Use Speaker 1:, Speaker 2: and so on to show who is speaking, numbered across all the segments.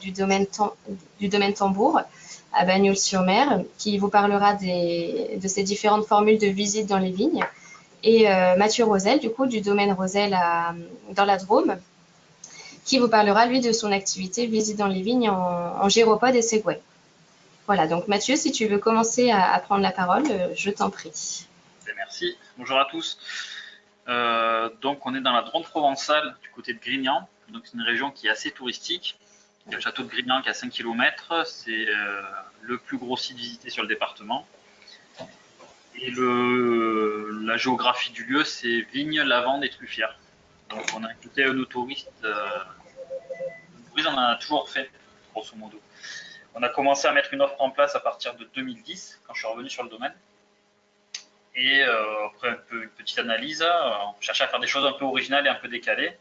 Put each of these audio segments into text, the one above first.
Speaker 1: du domaine Tambour à Bagnols-sur-Mer, qui vous parlera de ces différentes formules de visite dans les vignes, et Mathieu Rosel, du coup, du domaine Rosel dans la Drôme, qui vous parlera, lui, de son activité visite dans les vignes en gyropode et Segway. Voilà, donc Mathieu, si tu veux commencer à prendre la parole, je t'en prie.
Speaker 2: Merci, bonjour à tous. Donc on est dans la Drôme provençale, du côté de Grignan, donc c'est une région qui est assez touristique. Il y a le château de Grignan qui est à 5 km, c'est le plus gros site visité sur le département. Et la géographie du lieu, c'est vignes, lavandes et truffières. Donc on a écouté nos touristes, on en a toujours fait, grosso modo. On a commencé à mettre une offre en place à partir de 2010, quand je suis revenu sur le domaine. Et après une petite analyse, on cherchait à faire des choses un peu originales et un peu décalées.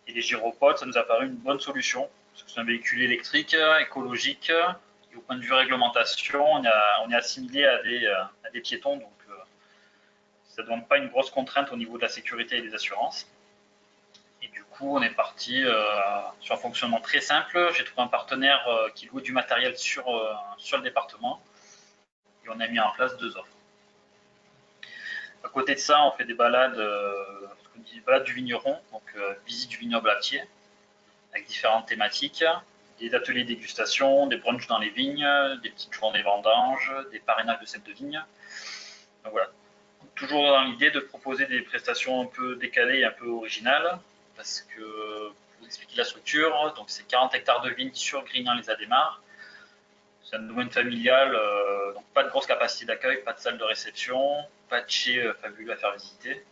Speaker 2: Et les gyropodes, ça nous a paru une bonne solution, parce que c'est un véhicule électrique, écologique, et au point de vue réglementation, on est assimilé à des piétons, donc ça ne demande pas une grosse contrainte au niveau de la sécurité et des assurances. Et du coup, on est parti sur un fonctionnement très simple. J'ai trouvé un partenaire qui louait du matériel sur le département, et on a mis en place 2 offres. À côté de ça, on fait des balades, balades du vigneron, donc visite du vignoble à pied, avec différentes thématiques, des ateliers de dégustation, des brunchs dans les vignes, des petites journées vendanges, des parrainages de cèpes de vigne. Donc voilà, toujours dans l'idée de proposer des prestations un peu décalées et un peu originales, parce que, pour vous expliquer la structure, donc c'est 40 hectares de vignes sur Grignan-les-Adémars. C'est un domaine familial, donc pas de grosse capacité d'accueil, pas de salle de réception, pas de chai fabuleux à faire visiter,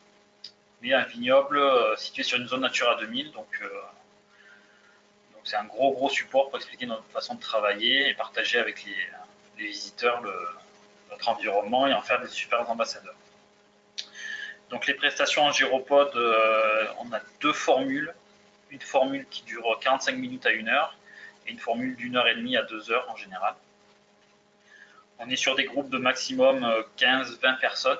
Speaker 2: mais un vignoble situé sur une zone Natura 2000, donc c'est un gros support pour expliquer notre façon de travailler et partager avec les visiteurs notre environnement et en faire des super ambassadeurs. Donc les prestations en gyropode, on a 2 formules. Une formule qui dure 45 minutes à 1 heure et une formule d'1h30 à 2 heures en général. On est sur des groupes de maximum 15-20 personnes,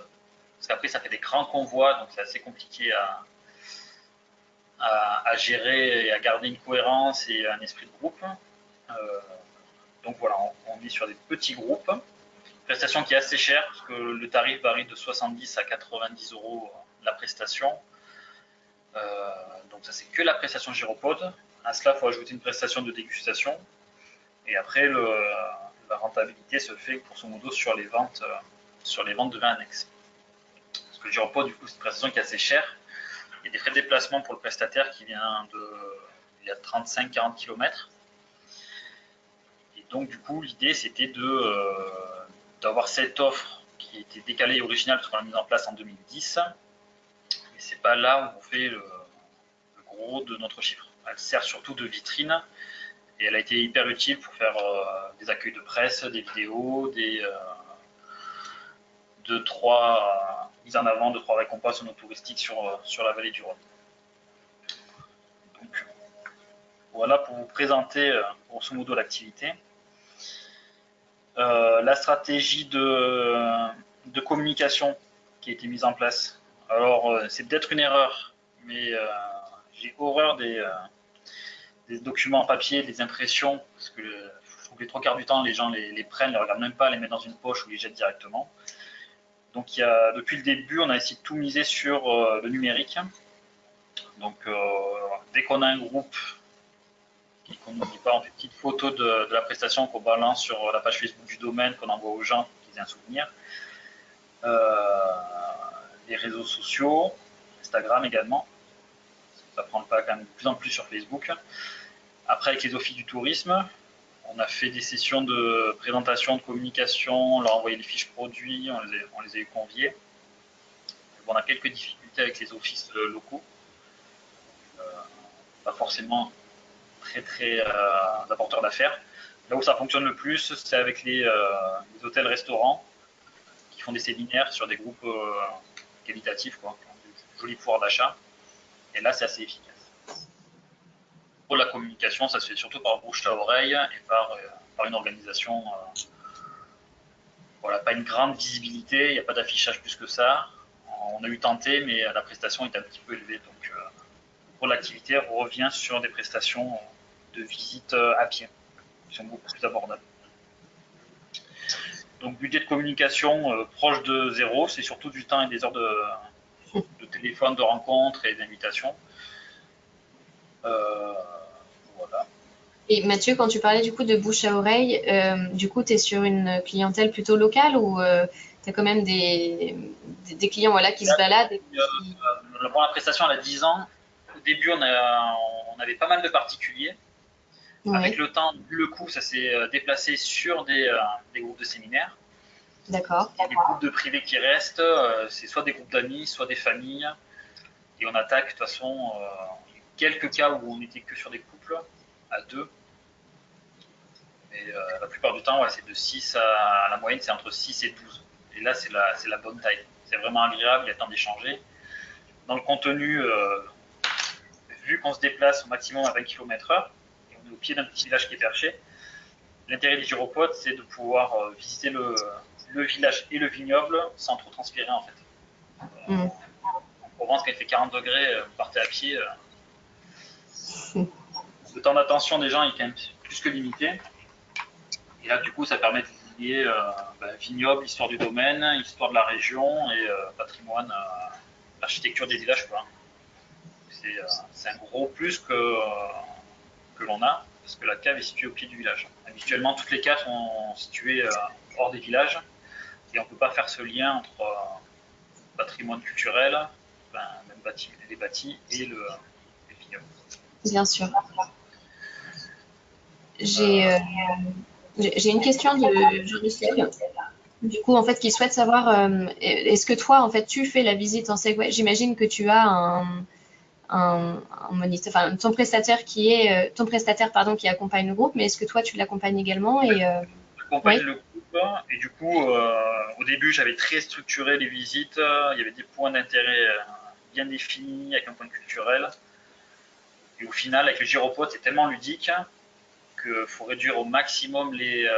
Speaker 2: parce qu'après ça fait des grands convois, donc c'est assez compliqué à gérer et à garder une cohérence et un esprit de groupe. Donc voilà, on est sur des petits groupes. Prestation qui est assez chère, parce que le tarif varie de 70 à 90 € la prestation. Donc ça c'est que la prestation gyropode. À cela, il faut ajouter une prestation de dégustation. Et après, la rentabilité se fait grosso modo sur les ventes de vins annexes. Parce que le gyropode, du coup, c'est une prestation qui est assez chère. Il y a des frais de déplacement pour le prestataire qui vient il y a 35-40 km. Et donc, du coup, l'idée, c'était d'avoir cette offre qui était décalée et originale, parce qu'on l'a mise en place en 2010. Mais c'est pas là où on fait le gros de notre chiffre. Elle sert surtout de vitrine. Et elle a été hyper utile pour faire des accueils de presse, des vidéos, 2-3 mises en avant, 2-3 récompenses no touristiques sur la vallée du Rhône. Donc voilà pour vous présenter grosso modo l'activité. La stratégie de communication qui a été mise en place. Alors c'est peut-être une erreur, mais j'ai horreur des documents en papier, des impressions, parce que je trouve que les 3 quarts du temps, les gens les prennent, les regardent même pas, les mettent dans une poche ou les jettent directement. Donc depuis le début, on a essayé de tout miser sur le numérique. Donc dès qu'on a un groupe et qu'on n'oublie pas, on fait une petite photo de la prestation qu'on balance sur la page Facebook du domaine, qu'on envoie aux gens pour qu'ils aient un souvenir. Les réseaux sociaux, Instagram également. Ça prend pas quand même de plus en plus sur Facebook. Après, avec les offices du tourisme, on a fait des sessions de présentation, de communication, on leur a envoyé des fiches produits, on les a eu conviés. On a quelques difficultés avec les offices locaux. Pas forcément très apporteurs d'affaires. Là où ça fonctionne le plus, c'est avec les hôtels-restaurants qui font des séminaires sur des groupes qualitatifs, quoi, qui ont du joli pouvoir d'achat. Et là, c'est assez efficace. Pour la communication, ça se fait surtout par bouche à oreille et par une organisation. Voilà, pas une grande visibilité, il n'y a pas d'affichage plus que ça. On a eu tenté, mais la prestation est un petit peu élevée. Donc, pour l'activité, on revient sur des prestations de visites à pied, qui sont beaucoup plus abordables. Donc budget de communication proche de zéro, c'est surtout du temps et des heures de téléphone, de rencontres et d'invitations. Voilà.
Speaker 1: Et Mathieu, quand tu parlais du coup de bouche à oreille, du coup, tu es sur une clientèle plutôt locale ou tu as quand même des clients voilà, qui se baladent et qui...
Speaker 2: Pour la prestation, elle a 10 ans. Au début, on avait pas mal de particuliers.
Speaker 1: Ouais.
Speaker 2: Avec le temps, le coup, ça s'est déplacé sur des groupes de séminaires.
Speaker 1: D'accord.
Speaker 2: Il y a des groupes de privés qui restent, c'est soit des groupes d'amis, soit des familles. Et on attaque, de toute façon, quelques cas où on n'était que sur des couples, à 2. Mais la plupart du temps, ouais, c'est de 6 à... La moyenne, c'est entre 6 et 12. Et là, c'est la bonne taille. C'est vraiment agréable, il y a le temps d'échanger. Dans le contenu, vu qu'on se déplace au maximum à 20 km/h, et on est au pied d'un petit village qui est perché, l'intérêt des gyropodes, c'est de pouvoir visiter le village et le vignoble sans trop transpirer en fait. En Provence, quand il fait 40 degrés, vous partez à pied. Le temps d'attention des gens est quand même plus que limité. Et là, du coup, ça permet de lier vignoble, histoire du domaine, histoire de la région et patrimoine, l'architecture des villages, quoi. C'est un gros plus que l'on a, parce que la cave est située au pied du village. Habituellement, toutes les caves sont situées hors des villages, et on ne peut pas faire ce lien entre patrimoine culturel, même les bâtis, et le vignoble.
Speaker 1: Bien sûr. J'ai une question de Jean-Michel. Du coup, en fait, qui souhaite savoir, est-ce que toi, en fait, tu fais la visite en Segway? J'imagine que tu as un moniteur, enfin, ton prestataire pardon, qui accompagne le groupe, mais est-ce que toi, tu l'accompagnes également
Speaker 2: J'accompagne le groupe, et du coup, au début, j'avais très structuré les visites. Il y avait des points d'intérêt bien définis, avec un point culturel. Et au final, avec le gyropode, c'est tellement ludique qu'il faut réduire au maximum les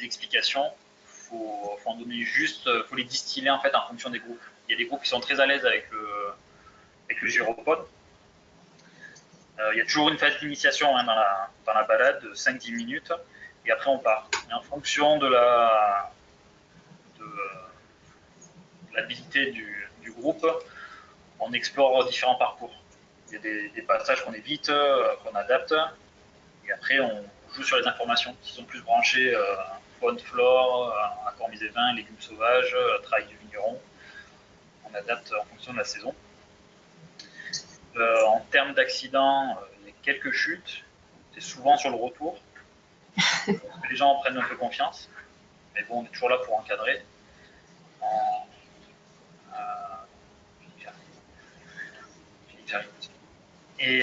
Speaker 2: explications. Il faut en donner juste, faut les distiller en fait en fonction des groupes. Il y a des groupes qui sont très à l'aise avec le gyropode. Il y a toujours une phase d'initiation dans la balade de 5-10 minutes, et après on part. Et en fonction de l'habilité du groupe, on explore différents parcours. Il y a des passages qu'on évite, qu'on adapte, et après on joue sur les informations qui sont plus branchées faune, flore, accord mise et vin, légumes sauvages, travail du vigneron. On adapte en fonction de la saison. En termes d'accidents, il y a quelques chutes. C'est souvent sur le retour. Les gens prennent un peu confiance. Mais bon, on est toujours là pour encadrer. Et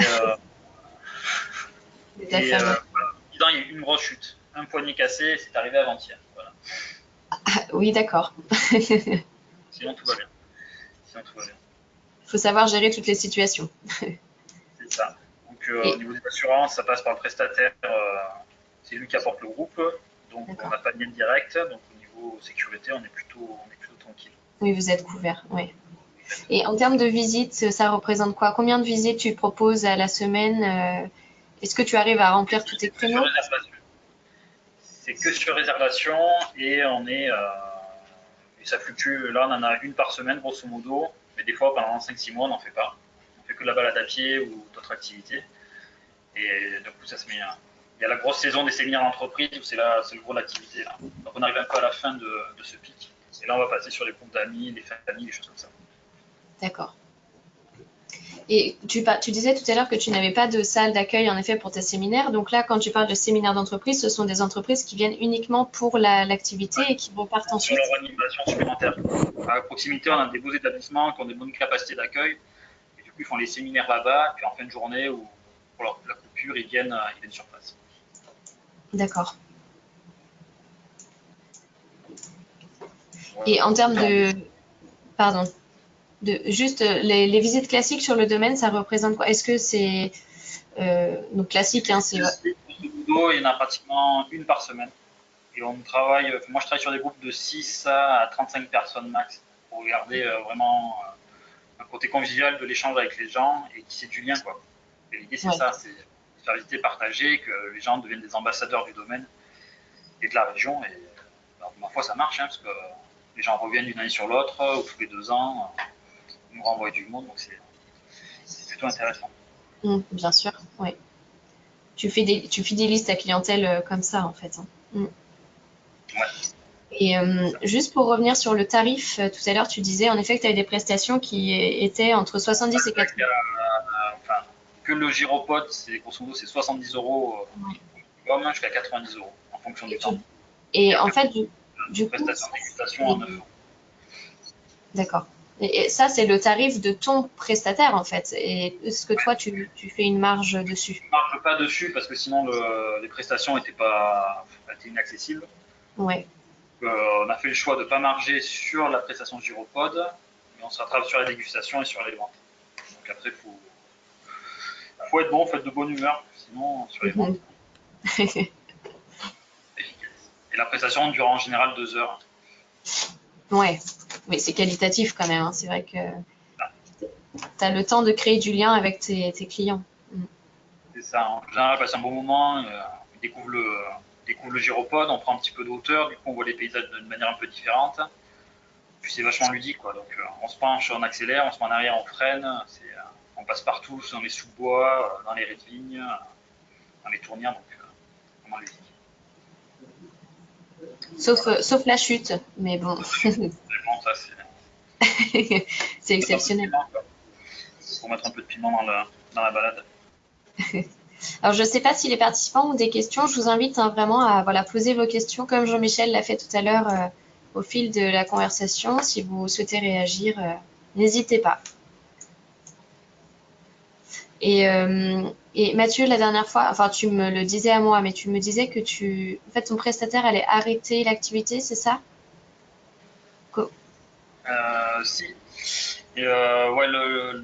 Speaker 2: il y a eu une grosse chute. Un poignet cassé, c'est arrivé avant-hier. Voilà.
Speaker 1: Oui, d'accord.
Speaker 2: Sinon, tout va bien.
Speaker 1: Il faut savoir gérer toutes les situations.
Speaker 2: C'est ça. Donc, au niveau des assurances, ça passe par le prestataire. C'est lui qui apporte le groupe. Donc, on n'a pas de lien direct. Donc, au niveau sécurité, on est plutôt tranquille.
Speaker 1: Oui, vous êtes couvert. Oui. Et en termes de visites, ça représente quoi? Combien de visites tu proposes à la semaine? Est-ce que tu arrives à remplir tous tes créneaux?
Speaker 2: C'est que sur réservation, et on est... et ça fluctue. Là, on en a une par semaine, grosso modo. Mais des fois, pendant 5-6 mois, on n'en fait pas. On fait que de la balade à pied ou d'autres activités. Et du coup, ça se met... Il y a la grosse saison des séminaires d'entreprise où c'est le gros de l'activité. Donc, on arrive un peu à la fin de ce pic. Et là, on va passer sur les groupes d'amis, les familles, des choses comme ça.
Speaker 1: D'accord. Et tu disais tout à l'heure que tu n'avais pas de salle d'accueil en effet pour tes séminaires. Donc là, quand tu parles de séminaires d'entreprise, ce sont des entreprises qui viennent uniquement pour l'activité et qui repartent ensuite.
Speaker 2: Sur leur animation supplémentaire. À proximité, on a des beaux établissements qui ont des bonnes capacités d'accueil. Et du coup, ils font les séminaires là-bas. Puis en fin de journée, ou pour la coupure, ils viennent sur place.
Speaker 1: D'accord. Et en termes pardon, juste les visites classiques sur le domaine, ça représente quoi? Est-ce que c'est donc classique, hein, c'est...
Speaker 2: Il y en a pratiquement une par semaine. Et moi, je travaille sur des groupes de 6 à 35 personnes max pour garder vraiment un côté convivial de l'échange avec les gens et qui c'est du lien, quoi. Et l'idée, c'est ça, c'est faire visiter, partager, que les gens deviennent des ambassadeurs du domaine et de la région. Et ma foi, ça marche, hein, parce que les gens reviennent d'une année sur l'autre, ou tous les 2 ans, nous renvoient du monde, donc c'est plutôt intéressant.
Speaker 1: Bien sûr, oui. Tu fidélises ta clientèle comme ça, en fait.
Speaker 2: Ouais.
Speaker 1: Et juste pour revenir sur le tarif, tout à l'heure, tu disais en effet que tu avais des prestations qui étaient entre 70 et 80.
Speaker 2: Enfin, que le gyropode, c'est grosso modo, c'est 70 euros minimum jusqu'à 90 euros en fonction du temps.
Speaker 1: Et en fait,
Speaker 2: du coup, prestation de dégustation à 9 euros.
Speaker 1: D'accord. Et ça, c'est le tarif de ton prestataire, en fait. Et est-ce que toi, tu fais une marge dessus?
Speaker 2: Je ne marge pas dessus parce que sinon, les prestations étaient inaccessibles.
Speaker 1: Ouais.
Speaker 2: On a fait le choix de ne pas marger sur la prestation de gyropode, mais on se rattrape sur la dégustation et sur les ventes. Donc après, il faut être bon, faut être de bonne humeur, sinon sur les ventes. Efficace. Et la prestation dure en général 2 heures.
Speaker 1: Ouais, mais c'est qualitatif quand même, hein. C'est vrai que tu as le temps de créer du lien avec tes clients.
Speaker 2: C'est ça, en général, on passe un bon moment, on découvre le gyropode, on prend un petit peu de hauteur, du coup on voit les paysages d'une manière un peu différente. Puis c'est vachement ludique, quoi. Donc on se penche, on accélère, on se met en arrière, on freine, on passe partout, dans les sous-bois, dans les raies de vigne, dans les tournières, donc vraiment ludique.
Speaker 1: Sauf la chute, mais bon.
Speaker 2: Bon, ça
Speaker 1: c'est exceptionnel.
Speaker 2: Pour mettre un peu de piment dans la balade.
Speaker 1: Alors, je ne sais pas si les participants ont des questions. Je vous invite vraiment à poser vos questions comme Jean-Michel l'a fait tout à l'heure au fil de la conversation. Si vous souhaitez réagir, n'hésitez pas. Et Mathieu, la dernière fois, enfin, tu me le disais à moi, mais tu me disais que en fait, ton prestataire allait arrêter l'activité, c'est ça?
Speaker 2: Si. Et, ouais,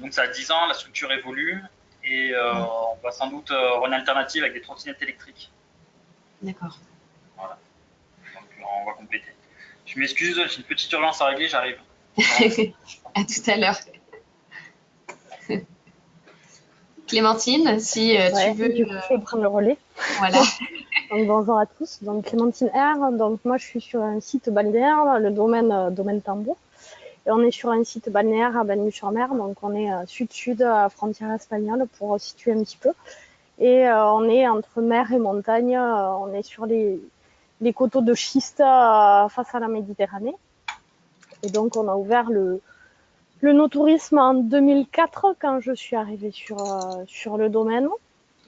Speaker 2: donc ça a 10 ans, la structure évolue et on va sans doute avoir une alternative avec des trottinettes électriques.
Speaker 1: D'accord.
Speaker 2: Voilà. Donc on va compléter. Je m'excuse, j'ai une petite urgence à régler, j'arrive.
Speaker 1: À tout à l'heure. Clémentine, si tu veux.
Speaker 3: Du coup, je vais prendre le relais.
Speaker 1: Voilà.
Speaker 3: Donc, bonjour à tous. Donc, Clémentine R. Donc, moi, je suis sur un site balnéaire, le domaine Tambour. Et on est sur un site balnéaire à Bagnols-sur-Mer. Donc, on est sud-sud à frontière espagnole pour situer un petit peu. Et on est entre mer et montagne. On est sur les coteaux de schiste face à la Méditerranée. Et donc, on a ouvert le no-tourisme en 2004 quand je suis arrivée sur le domaine.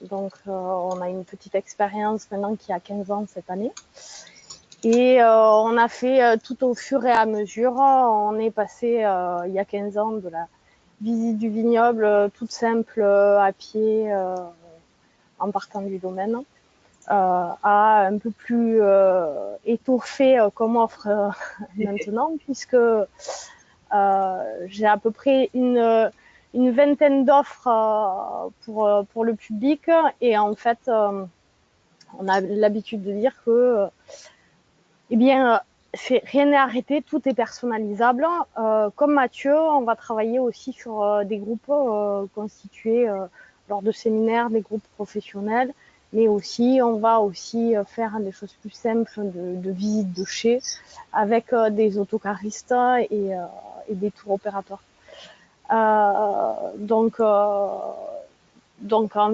Speaker 3: Donc, on a une petite expérience maintenant qui a 15 ans cette année. Et on a fait tout au fur et à mesure. On est passé, il y a 15 ans, de la visite du vignoble toute simple à pied en partant du domaine à un peu plus étoffé comme offre maintenant, puisque j'ai à peu près une vingtaine d'offres pour le public. Et en fait, on a l'habitude de dire que rien n'est arrêté, tout est personnalisable. Comme Mathieu, on va travailler aussi sur des groupes constitués lors de séminaires, des groupes professionnels, mais aussi on va aussi faire des choses plus simples de visite de chais avec des autocaristes et des tours opérateurs. Donc en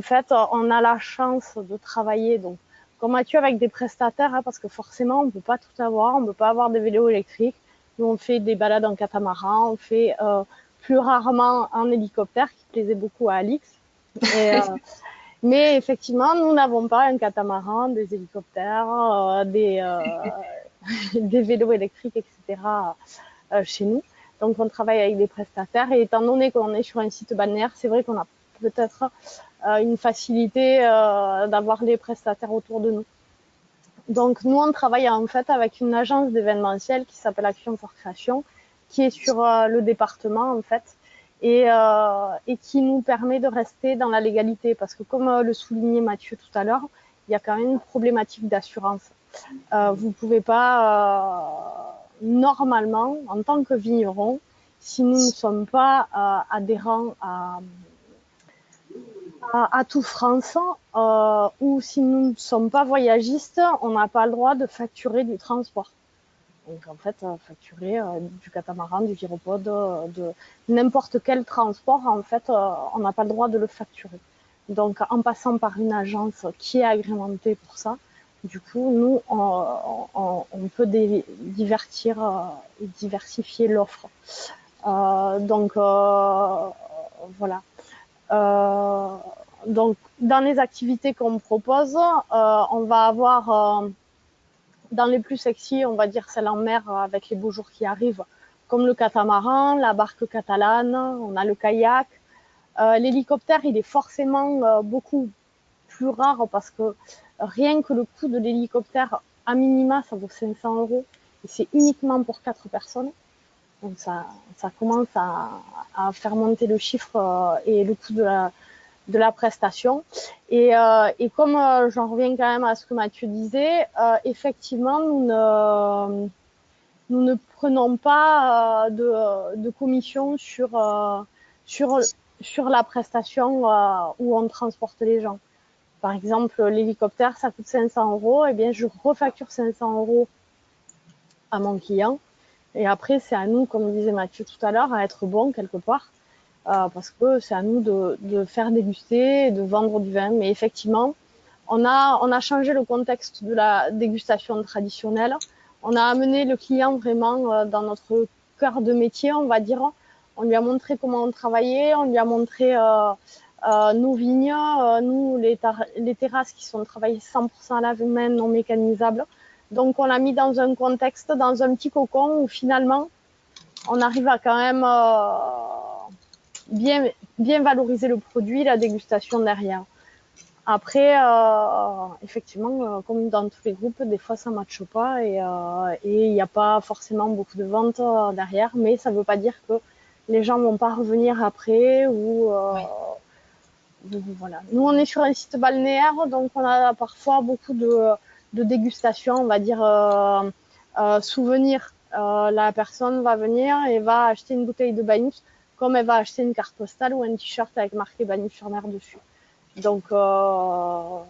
Speaker 3: fait, on a la chance de travailler comme Mathieu avec des prestataires, parce que forcément on ne peut pas tout avoir, on ne peut pas avoir des vélos électriques. Nous on fait des balades en catamaran, on fait plus rarement en hélicoptère, qui plaisait beaucoup à Alix. Mais effectivement, nous n'avons pas un catamaran, des hélicoptères, des vélos électriques, etc. Chez nous. Donc on travaille avec des prestataires, et étant donné qu'on est sur un site balnéaire, c'est vrai qu'on a peut-être une facilité d'avoir les prestataires autour de nous. Donc nous, on travaille en fait avec une agence d'événementiel qui s'appelle Action for Création, qui est sur le département en fait, et qui nous permet de rester dans la légalité, parce que comme le soulignait Mathieu tout à l'heure, il y a quand même une problématique d'assurance. Vous ne pouvez pas, normalement, en tant que vigneron, si nous ne sommes pas adhérents à tout France, ou si nous ne sommes pas voyagistes, on n'a pas le droit de facturer du transport. Donc en fait, facturer du catamaran, du gyropode, de n'importe quel transport, en fait, on n'a pas le droit de le facturer. Donc en passant par une agence qui est agrémentée pour ça, du coup, nous, on peut diversifier l'offre. Donc voilà. Donc dans les activités qu'on propose, on va avoir dans les plus sexy, on va dire celle en mer avec les beaux jours qui arrivent, comme le catamaran, la barque catalane, on a le kayak. L'hélicoptère, il est forcément beaucoup plus rare parce que rien que le coût de l'hélicoptère, à minima, ça vaut 500 €. Et c'est uniquement pour 4 personnes. Donc ça commence à faire monter le chiffre et le coût de la prestation. Et comme j'en reviens quand même à ce que Mathieu disait, effectivement, nous ne prenons pas de commission sur la prestation où on transporte les gens. Par exemple, l'hélicoptère, ça coûte 500 €, et bien je refacture 500 € à mon client. Et après, c'est à nous, comme disait Mathieu tout à l'heure, à être bon quelque part. Parce que c'est à nous de faire déguster et de vendre du vin. Mais effectivement, on a changé le contexte de la dégustation traditionnelle. On a amené le client vraiment dans notre cœur de métier, on va dire. On lui a montré comment on travaillait, on lui a montré nos vignes, nous, les terrasses qui sont travaillées 100% à la main, non mécanisables. Donc, on l'a mis dans un contexte, dans un petit cocon où finalement, on arrive à quand même bien valoriser le produit, la dégustation derrière. Après, effectivement, comme dans tous les groupes, des fois ça ne matche pas et il n'y a pas forcément beaucoup de ventes derrière, mais ça ne veut pas dire que les gens ne vont pas revenir après ou voilà. Nous, on est sur un site balnéaire, donc on a parfois beaucoup de dégustations, on va dire souvenirs. La personne va venir et va acheter une bouteille de Banus, comme elle va acheter une carte postale ou un t-shirt avec marqué Banus-sur-Mer dessus. Donc en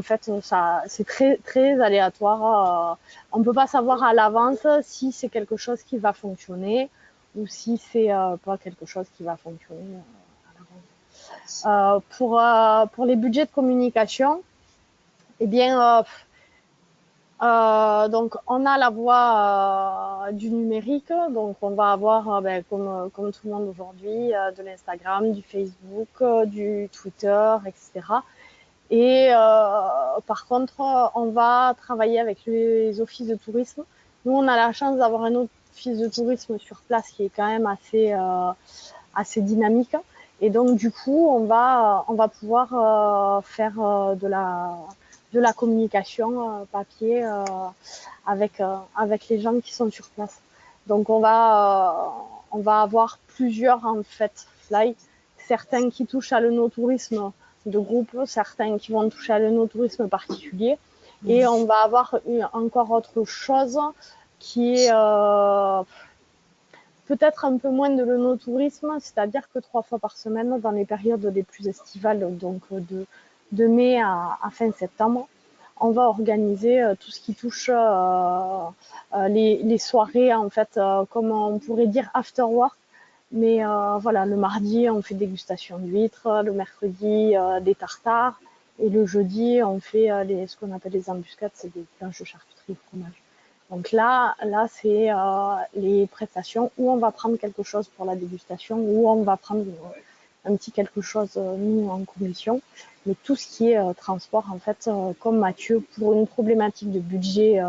Speaker 3: fait, ça, c'est très, très aléatoire. On ne peut pas savoir à l'avance si c'est quelque chose qui va fonctionner ou si c'est pas quelque chose qui va fonctionner à l'avance. Pour les budgets de communication, eh bien, donc on a la voie du numérique, donc on va avoir comme tout le monde aujourd'hui de l'Instagram, du Facebook, du Twitter, etc. Et par contre, on va travailler avec les offices de tourisme. Nous, on a la chance d'avoir un office de tourisme sur place qui est quand même assez dynamique. Et donc, du coup, on va pouvoir faire de la communication papier avec les gens qui sont sur place. Donc, on va avoir plusieurs en fait fly, certains qui touchent à l'œnotourisme de groupe, certains qui vont toucher à l'œnotourisme particulier. Et on va avoir encore autre chose qui est peut-être un peu moins de l'œnotourisme, c'est-à-dire que 3 fois par semaine, dans les périodes les plus estivales, donc de mai à fin septembre, on va organiser tout ce qui touche les soirées, en fait, comme on pourrait dire after work. Mais voilà, le mardi, on fait dégustation d'huîtres, le mercredi, des tartares, et le jeudi, on fait ce qu'on appelle les embuscades, c'est des planches de charcuterie et fromage. Donc là c'est les prestations où on va prendre quelque chose pour la dégustation, où on va prendre un petit quelque chose, nous, en commission. Mais tout ce qui est transport, en fait, comme Mathieu, pour une problématique de budget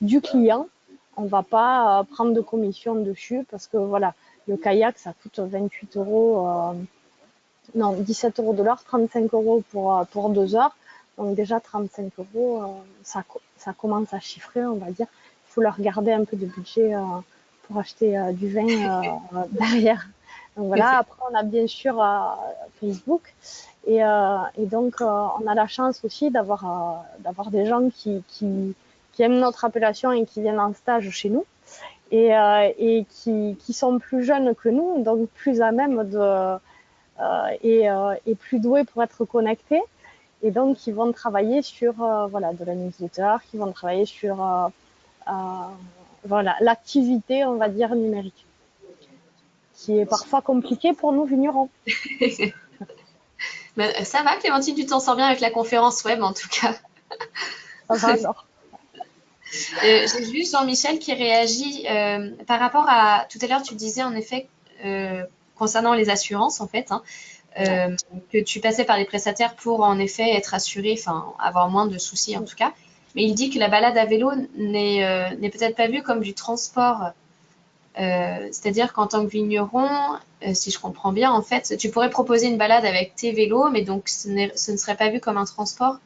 Speaker 3: du client, on ne va pas prendre de commission dessus parce que voilà, le kayak, ça coûte 28 €, non, 17 € de l'heure, 35 € pour 2 heures. Donc déjà, 35 €, ça commence à chiffrer, on va dire. Il faut leur garder un peu de budget pour acheter du vin derrière. Donc voilà, après, on a bien sûr Facebook. Et donc, on a la chance aussi d'avoir des gens qui aiment notre appellation et qui viennent en stage chez nous. Et qui sont plus jeunes que nous, donc plus à même et plus doués pour être connectés. Et donc, ils vont travailler sur voilà, de la newsletter, qui vont travailler sur voilà, l'activité, on va dire, numérique, qui est parfois compliquée pour nous vignerons.
Speaker 1: Mais ça va, Clémentine, tu t'en sors bien avec la conférence web, en tout cas.
Speaker 3: Ça va alors.
Speaker 1: J'ai juste Jean-Michel qui réagit par rapport à... Tout à l'heure, tu disais, en effet, concernant les assurances, en fait, hein, que tu passais par les prestataires pour, en effet, être assuré, enfin, avoir moins de soucis, en tout cas. Mais il dit que la balade à vélo n'est peut-être pas vue comme du transport. C'est-à-dire qu'en tant que vigneron, si je comprends bien, en fait, tu pourrais proposer une balade avec tes vélos, mais donc ce ne serait pas vu comme un transport.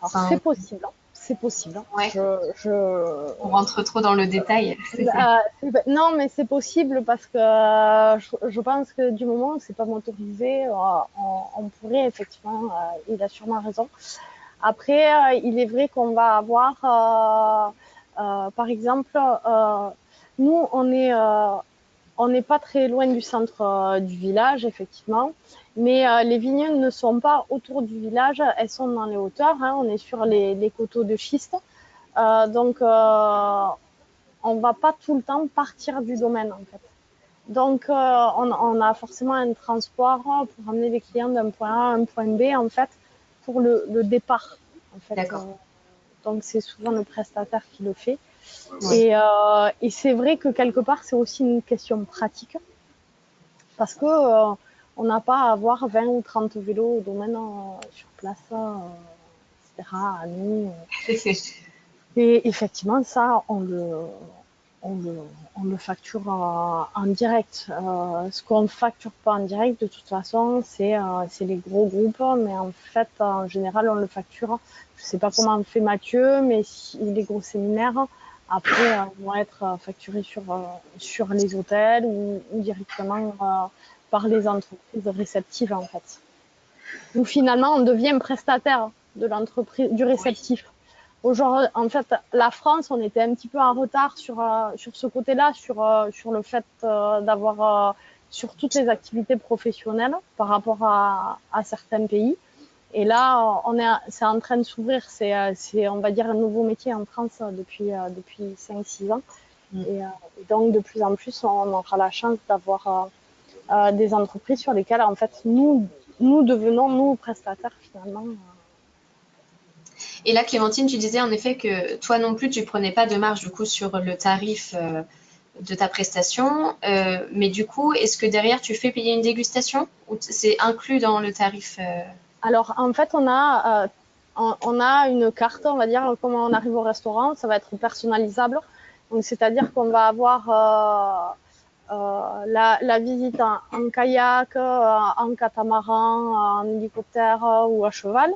Speaker 3: Alors,
Speaker 1: Enfin,
Speaker 3: c'est possible, hein. C'est possible. Hein.
Speaker 1: ouais. On rentre trop dans le détail.
Speaker 3: Non, mais c'est possible parce que je pense que du moment où c'est pas motorisé, on pourrait effectivement, il a sûrement raison. Après, il est vrai qu'on va avoir, par exemple, nous, on n'est pas très loin du centre du village, effectivement, mais les vignes ne sont pas autour du village, elles sont dans les hauteurs, hein, on est sur les coteaux de schiste, donc on va pas tout le temps partir du domaine, en fait. Donc, on a forcément un transport pour amener les clients d'un point A à un point B, en fait, pour le départ, en fait.
Speaker 1: D'accord.
Speaker 3: Donc, c'est souvent le prestataire qui le fait.
Speaker 1: Ouais.
Speaker 3: Et c'est vrai que quelque part, c'est aussi une question pratique parce que on n'a pas à avoir 20 ou 30 vélos au domaine sur place, etc. à nous. Et effectivement, ça, on le facture en direct. Ce qu'on ne facture pas en direct, de toute façon, c'est les gros groupes. Mais en fait, en général, on le facture. Je ne sais pas comment fait Mathieu, mais les gros séminaires, après, vont être facturés sur les hôtels ou directement par les entreprises réceptives, en fait. Où finalement, on devient prestataire de l'entreprise, du réceptif. Aujourd'hui, en fait, la France, on était un petit peu en retard sur ce côté-là, sur le fait d'avoir sur toutes les activités professionnelles par rapport à certains pays. Et là, c'est en train de s'ouvrir. C'est, on va dire, un nouveau métier en France depuis 5-6 ans. Et donc, de plus en plus, on aura la chance d'avoir des entreprises sur lesquelles, en fait, nous devenons, nous, prestataires, finalement.
Speaker 1: Et là, Clémentine, tu disais en effet que toi non plus, tu prenais pas de marge du coup sur le tarif de ta prestation. Mais du coup, est-ce que derrière, tu fais payer une dégustation ou c'est inclus dans le tarif
Speaker 3: Alors, en fait, on a une carte, on va dire, comment on arrive au restaurant. Ça va être personnalisable. Donc, c'est-à-dire qu'on va avoir la visite en kayak, en catamaran, en hélicoptère ou à cheval.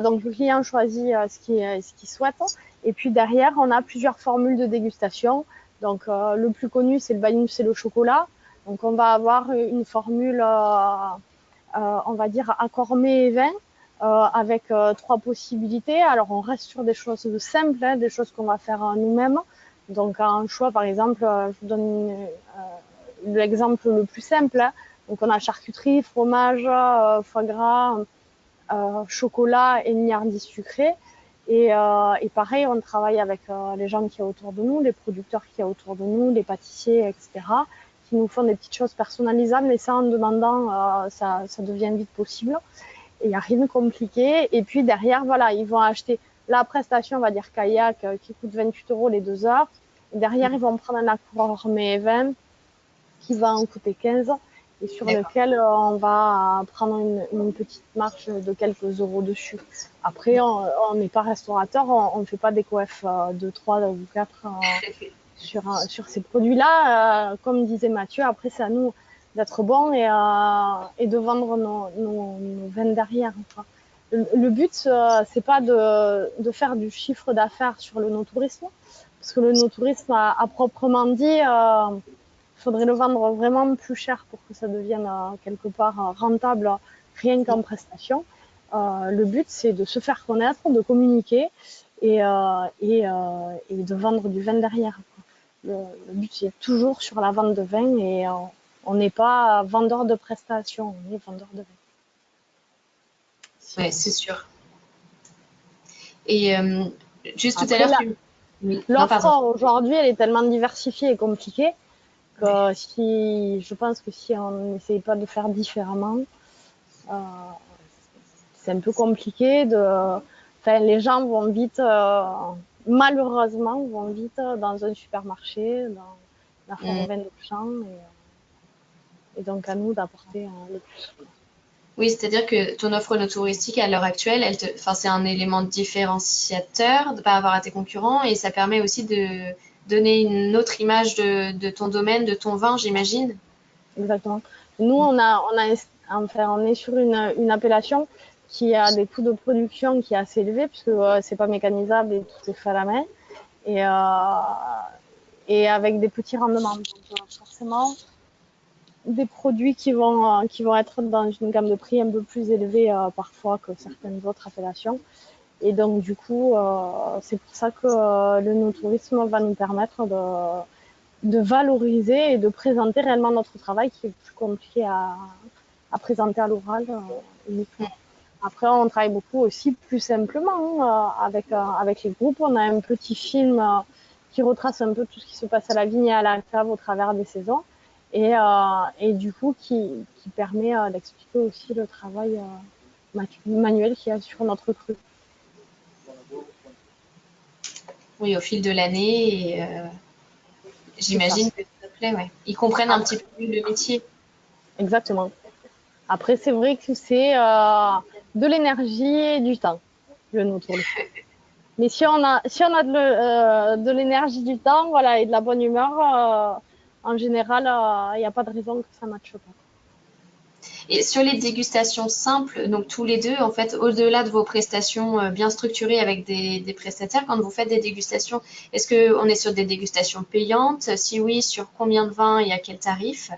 Speaker 3: Donc, le client choisit ce qu'il souhaite. Et puis, derrière, on a plusieurs formules de dégustation. Donc, le plus connu, c'est le banus, c'est le chocolat. Donc, on va avoir une formule, on va dire, accord mets et vin, avec 3 possibilités. Alors, on reste sur des choses simples, hein, des choses qu'on va faire nous-mêmes. Donc, un choix, par exemple, je vous donne l'exemple le plus simple. Hein. Donc, on a charcuterie, fromage, foie gras, chocolat et mignardise sucrée. Et pareil, on travaille avec les gens qui y a autour de nous, les producteurs qui y a autour de nous, les pâtissiers, etc., qui nous font des petites choses personnalisables. Et ça, en demandant, ça devient vite possible. Et il n'y a rien de compliqué. Et puis derrière, voilà, ils vont acheter la prestation, on va dire kayak, qui coûte 28 € les 2 heures. Et derrière, ils vont prendre un accord mais 20 qui va en coûter 15 et sur lequel on va prendre une petite marge de quelques euros dessus. Après, on n'est pas restaurateur, on ne fait pas des coefs de 3 ou 4 sur ces produits-là. Comme disait Mathieu, après, c'est à nous d'être bons et de vendre nos vins derrière. Enfin, le but, c'est pas de faire du chiffre d'affaires sur le no-tourisme, parce que le no-tourisme, à proprement dit, il faudrait le vendre vraiment plus cher pour que ça devienne quelque part rentable, rien qu'en prestation. Le but, c'est de se faire connaître, de communiquer et de vendre du vin derrière. Le but, c'est toujours sur la vente de vin et On n'est pas vendeur de prestations, on est vendeur de vin.
Speaker 1: Oui, c'est sûr. Et juste tout à
Speaker 3: Après,
Speaker 1: l'heure, oui. Non,
Speaker 3: l'offre
Speaker 1: pardon.
Speaker 3: aujourd'hui, elle est tellement diversifiée et compliquée que je pense que si on n'essaye pas de faire différemment, c'est un peu compliqué Enfin, les gens vont vite, malheureusement, vont vite dans un supermarché, dans la foire au vin de champ, et donc à nous d'apporter le plus.
Speaker 1: Oui, c'est-à-dire que ton offre no touristique à l'heure actuelle, enfin, c'est un élément différenciateur par rapport à tes concurrents et ça permet aussi de donner une autre image de ton domaine, de ton vin, j'imagine.
Speaker 3: Exactement. Nous, on est sur une appellation qui a des coûts de production qui est assez élevé puisque c'est pas mécanisable et tout est fait à la main et avec des petits rendements. Donc, forcément, des produits qui vont être dans une gamme de prix un peu plus élevée parfois que certaines autres appellations. Et donc, du coup, c'est pour ça que le no-tourisme va nous permettre de valoriser et de présenter réellement notre travail qui est plus compliqué à présenter à l'oral uniquement. Après, on travaille beaucoup aussi plus simplement avec les groupes. On a un petit film qui retrace un peu tout ce qui se passe à la vigne et à la cave au travers des saisons et du coup qui permet d'expliquer aussi le travail manuel qu'il y a sur notre cru.
Speaker 1: Oui, au fil de l'année. Et, j'imagine que ça te plaît, ouais. Ils comprennent un petit peu mieux le métier.
Speaker 3: Exactement. Après, c'est vrai que c'est de l'énergie et du temps, le no-tourisme. Mais si on a de l'énergie, du temps, voilà, et de la bonne humeur, en général, il n'y a pas de raison que ça ne matche pas.
Speaker 1: Et sur les dégustations simples, donc tous les deux, en fait, au-delà de vos prestations bien structurées avec des prestataires, quand vous faites des dégustations, est-ce qu'on est sur des dégustations payantes? Si oui, sur combien de vins et à quel tarif?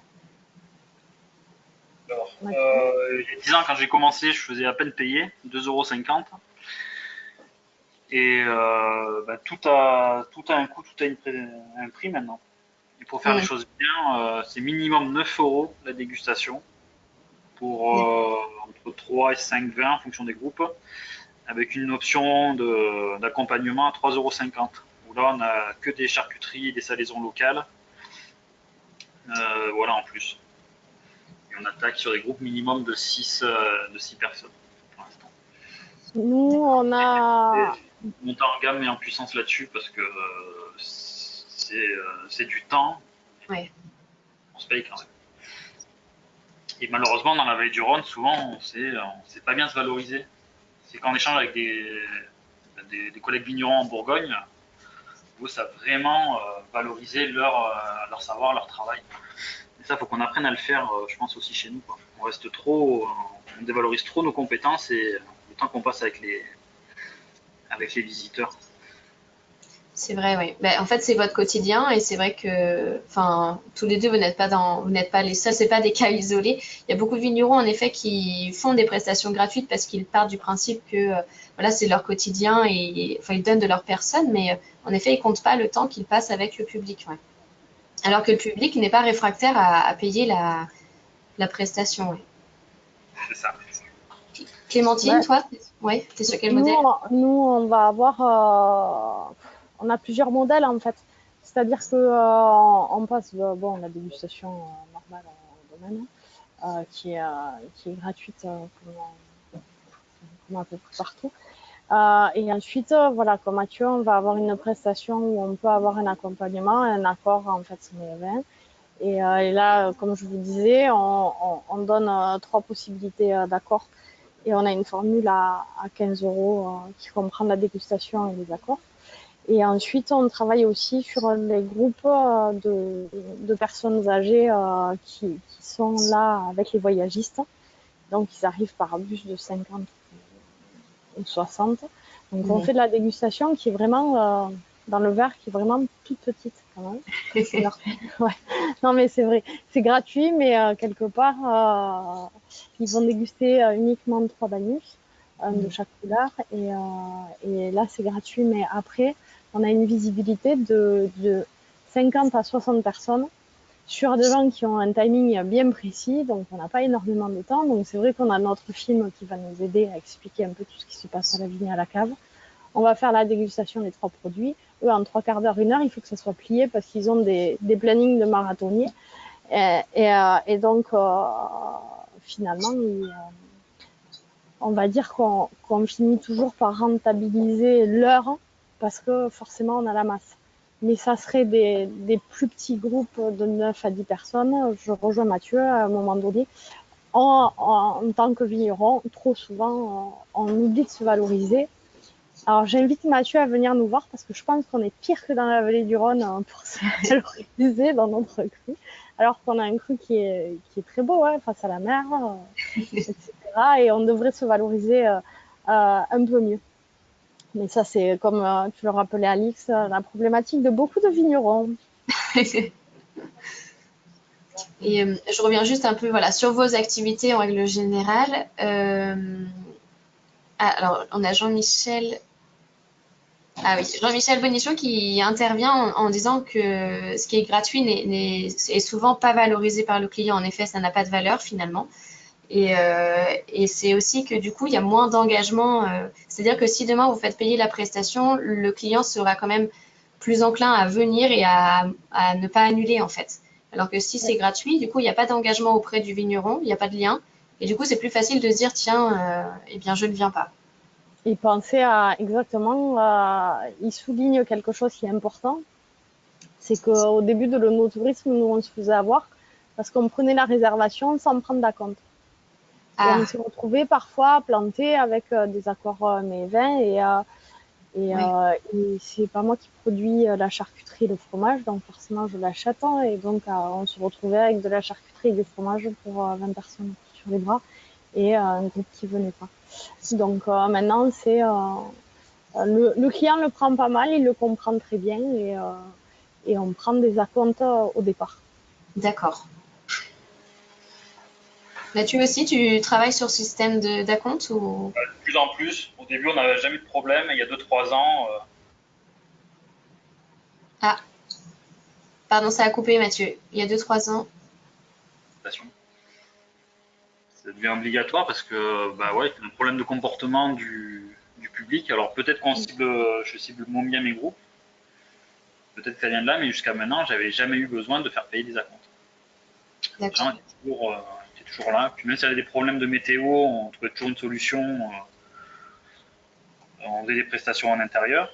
Speaker 2: Alors, il y a 10 ans, quand j'ai commencé, je faisais à peine payer, 2,50 €. Et tout a un coût, tout a un prix maintenant. Et pour faire les choses bien, c'est minimum 9 € la dégustation pour entre 3 et 5 vins en fonction des groupes, avec une option d'accompagnement à 3,50 €. Où là, on a que des charcuteries et des salaisons locales. Voilà, en plus. Et on attaque sur des groupes minimum de 6 personnes pour l'instant.
Speaker 3: Nous, on a...
Speaker 2: Monter en gamme et en puissance là-dessus parce que c'est du temps.
Speaker 1: Ouais.
Speaker 2: On se paye quand même. Et malheureusement, dans la vallée du Rhône, souvent, on sait pas bien se valoriser. C'est quand on échange avec des collègues vignerons en Bourgogne, où ça vraiment valoriser leur savoir, leur travail. Et ça, il faut qu'on apprenne à le faire, je pense, aussi chez nous, quoi. On reste trop, on dévalorise trop nos compétences et le temps qu'on passe avec les visiteurs.
Speaker 1: C'est vrai, oui. Ben, en fait, c'est votre quotidien et c'est vrai que, enfin, tous les deux, vous n'êtes pas les seuls. C'est pas des cas isolés. Il y a beaucoup de vignerons, en effet, qui font des prestations gratuites parce qu'ils partent du principe que, voilà, c'est leur quotidien et, enfin, ils donnent de leur personne, mais en effet, ils comptent pas le temps qu'ils passent avec le public, ouais. Alors que le public n'est pas réfractaire à payer la prestation, ouais.
Speaker 2: C'est ça.
Speaker 1: Clémentine,
Speaker 3: Ouais.
Speaker 1: toi, ouais, t'es sur quel
Speaker 3: Nous,
Speaker 1: modèle?
Speaker 3: on va avoir... on a plusieurs modèles, en fait. C'est-à-dire que on passe bon, la dégustation normale en domaine, qui est gratuite comme un peu partout. Et ensuite, voilà, comme Mathieu, on va avoir une prestation où on peut avoir un accompagnement, un accord en fait sur les vins. Et là, comme je vous disais, on donne 3 possibilités d'accord. Et on a une formule à 15 € qui comprend la dégustation et les accords. Et ensuite, on travaille aussi sur les groupes de personnes âgées qui sont là avec les voyagistes. Donc, ils arrivent par bus de 50 ou 60. Donc, on fait de la dégustation qui est vraiment dans le verre, qui est vraiment toute petite quand même. Ouais. Non, mais c'est vrai. C'est gratuit, mais quelque part, ils vont déguster uniquement 3 Baignus de chaque couleur. Et là, c'est gratuit. Mais après, on a une visibilité de 50 à 60 personnes sur des gens qui ont un timing bien précis, donc on n'a pas énormément de temps. Donc c'est vrai qu'on a notre film qui va nous aider à expliquer un peu tout ce qui se passe à la vigne et à la cave. On va faire la dégustation des 3 produits. Eux, en 3/4 d'heure, 1 heure, il faut que ça soit plié parce qu'ils ont des plannings de marathoniers. Et donc, finalement, on va dire qu'on finit toujours par rentabiliser l'heure parce que forcément, on a la masse. Mais ça serait des plus petits groupes de 9 à 10 personnes. Je rejoins Mathieu à un moment donné. En tant que vigneron, trop souvent, on oublie de se valoriser. Alors, j'invite Mathieu à venir nous voir parce que je pense qu'on est pire que dans la vallée du Rhône pour se valoriser dans notre cru. Alors qu'on a un cru qui est très beau, face à la mer, etc. Et on devrait se valoriser un peu mieux. Mais ça, c'est comme tu le rappelais, Alix, la problématique de beaucoup de vignerons.
Speaker 1: Et je reviens juste un peu voilà, sur vos activités en règle générale. Alors, on a Jean-Michel. Ah oui, Jean-Michel Bonichon qui intervient en disant que ce qui est gratuit est souvent pas valorisé par le client. En effet, ça n'a pas de valeur finalement. Et c'est aussi que du coup, il y a moins d'engagement. C'est-à-dire que si demain vous faites payer la prestation, le client sera quand même plus enclin à venir et à ne pas annuler en fait. Alors que si c'est gratuit, du coup, il n'y a pas d'engagement auprès du vigneron, il n'y a pas de lien. Et du coup, c'est plus facile de se dire, tiens, eh bien, je ne viens pas.
Speaker 3: Il pensait à exactement, il souligne quelque chose qui est important, c'est qu'au début de l'onotourisme, nous, on se faisait avoir parce qu'on prenait la réservation sans prendre d'acompte. Et on s'est retrouvé parfois planté avec des accords mévins et c'est pas moi qui produis la charcuterie et le fromage, donc forcément je l'achète. Et donc on se retrouvait avec de la charcuterie et du fromage pour 20 personnes sur les bras et un groupe qui venait pas. Donc maintenant, c'est le client le prend pas mal, il le comprend très bien et on prend des acomptes au départ.
Speaker 1: D'accord. Mathieu aussi, tu travailles sur ce système d'acompte ou...
Speaker 2: De plus en plus. Au début, on n'avait jamais eu de problème. Il y a 2-3 ans.
Speaker 1: Ah, pardon, ça a coupé, Mathieu. Il y a 2-3 ans.
Speaker 2: Ça devient obligatoire parce que, bah ouais, il y a un problème de comportement du public. Alors peut-être je cible moins bien mes groupes. Peut-être que ça vient de là, mais jusqu'à maintenant, j'avais jamais eu besoin de faire payer des acomptes. Les gens étaient toujours là. Puis même s'il y avait des problèmes de météo, on trouvait toujours une solution. On faisait des prestations en intérieur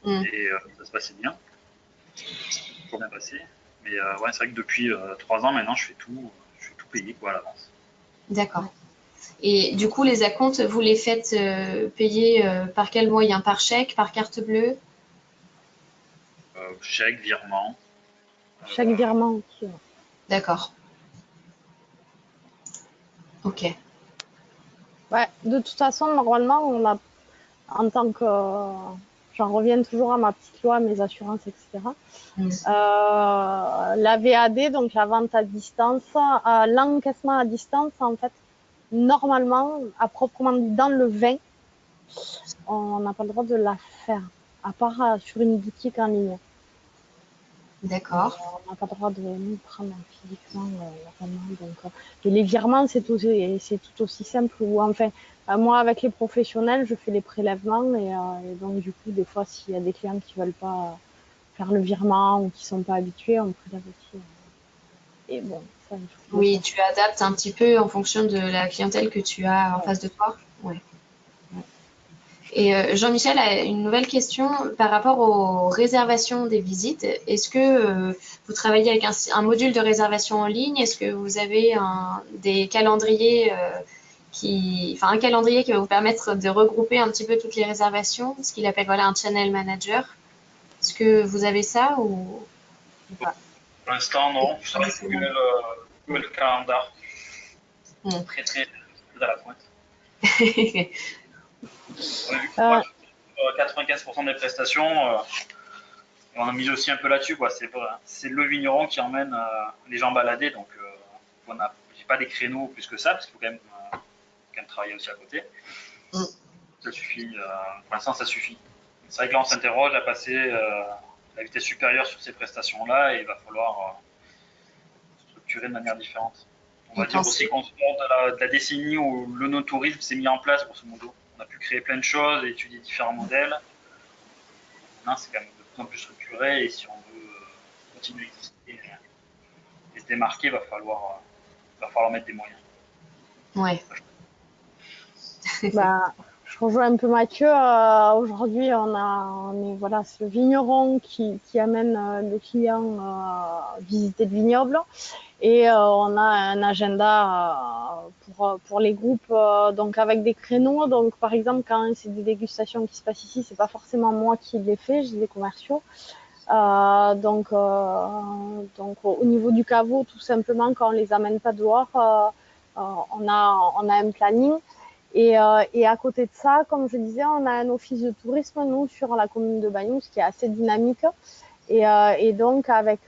Speaker 2: et ça se passait bien. Toujours bien passé. Mais ouais, c'est vrai que depuis 3 ans maintenant, je fais tout payer quoi, à l'avance.
Speaker 1: D'accord. Et du coup, les acomptes, vous les faites payer par quel moyen? Par chèque, par carte bleue?
Speaker 2: Chèque, virement.
Speaker 3: Chaque virement aussi.
Speaker 1: D'accord. Ok.
Speaker 3: Ouais, de toute façon, normalement, on a, en tant que. J'en reviens toujours à ma petite loi, mes assurances, etc. La VAD, donc la vente à distance, l'encaissement à distance, en fait, normalement, à proprement dit, dans le vin, on n'a pas le droit de la faire, à part sur une boutique en ligne.
Speaker 1: D'accord.
Speaker 3: On n'a pas le droit de nous prendre physiquement, normalement. Donc, et les virements, c'est tout aussi simple. Ou enfin, moi, avec les professionnels, je fais les prélèvements et donc, du coup, des fois, s'il y a des clients qui ne veulent pas faire le virement ou qui ne sont pas habitués, on prélève aussi. Et bon, ça,
Speaker 1: Oui, tu adaptes un petit peu en fonction de la clientèle que tu as en face de toi. Ouais. Et Jean-Michel a une nouvelle question par rapport aux réservations des visites. Est-ce que vous travaillez avec un module de réservation en ligne? Est-ce que vous avez des calendriers un calendrier qui va vous permettre de regrouper un petit peu toutes les réservations, ce qu'il appelle voilà un channel manager? Est-ce que vous avez ça ou pas?
Speaker 2: Pour l'instant, non. Je travaille avec Google Calendar. Très, très, très à la pointe. On a vu que moi, 95% des prestations, on a mis aussi un peu là-dessus. C'est le vigneron qui emmène les gens balader. Donc, j'ai pas des créneaux plus que ça, parce qu'il faut quand même travailler aussi à côté. Ça suffit. Pour l'instant, ça suffit. C'est vrai que là, on s'interroge à passer la vitesse supérieure sur ces prestations-là et il va falloir structuré de manière différente. On va
Speaker 1: Et
Speaker 2: dire aussi qu'on sort de la décennie où le no-tourisme s'est mis en place, grosso modo. On a pu créer plein de choses, étudier différents modèles. Maintenant, c'est quand même de plus en plus structuré et si on veut continuer à exister et se démarquer, il va falloir mettre des moyens.
Speaker 1: Ouais.
Speaker 3: Bah, je rejoins un peu Mathieu. Aujourd'hui, voilà, c'est le vigneron qui amène le client visiter le vignoble. Et on a un agenda pour les groupes, donc avec des créneaux. Donc, par exemple, quand c'est des dégustations qui se passent ici, c'est pas forcément moi qui les fais, j'ai des commerciaux. Donc, au niveau du caveau, tout simplement, quand on les amène pas dehors, on a un planning. Et à côté de ça, comme je disais, on a un office de tourisme, nous, sur la commune de Bagnols, qui est assez dynamique. Et donc, avec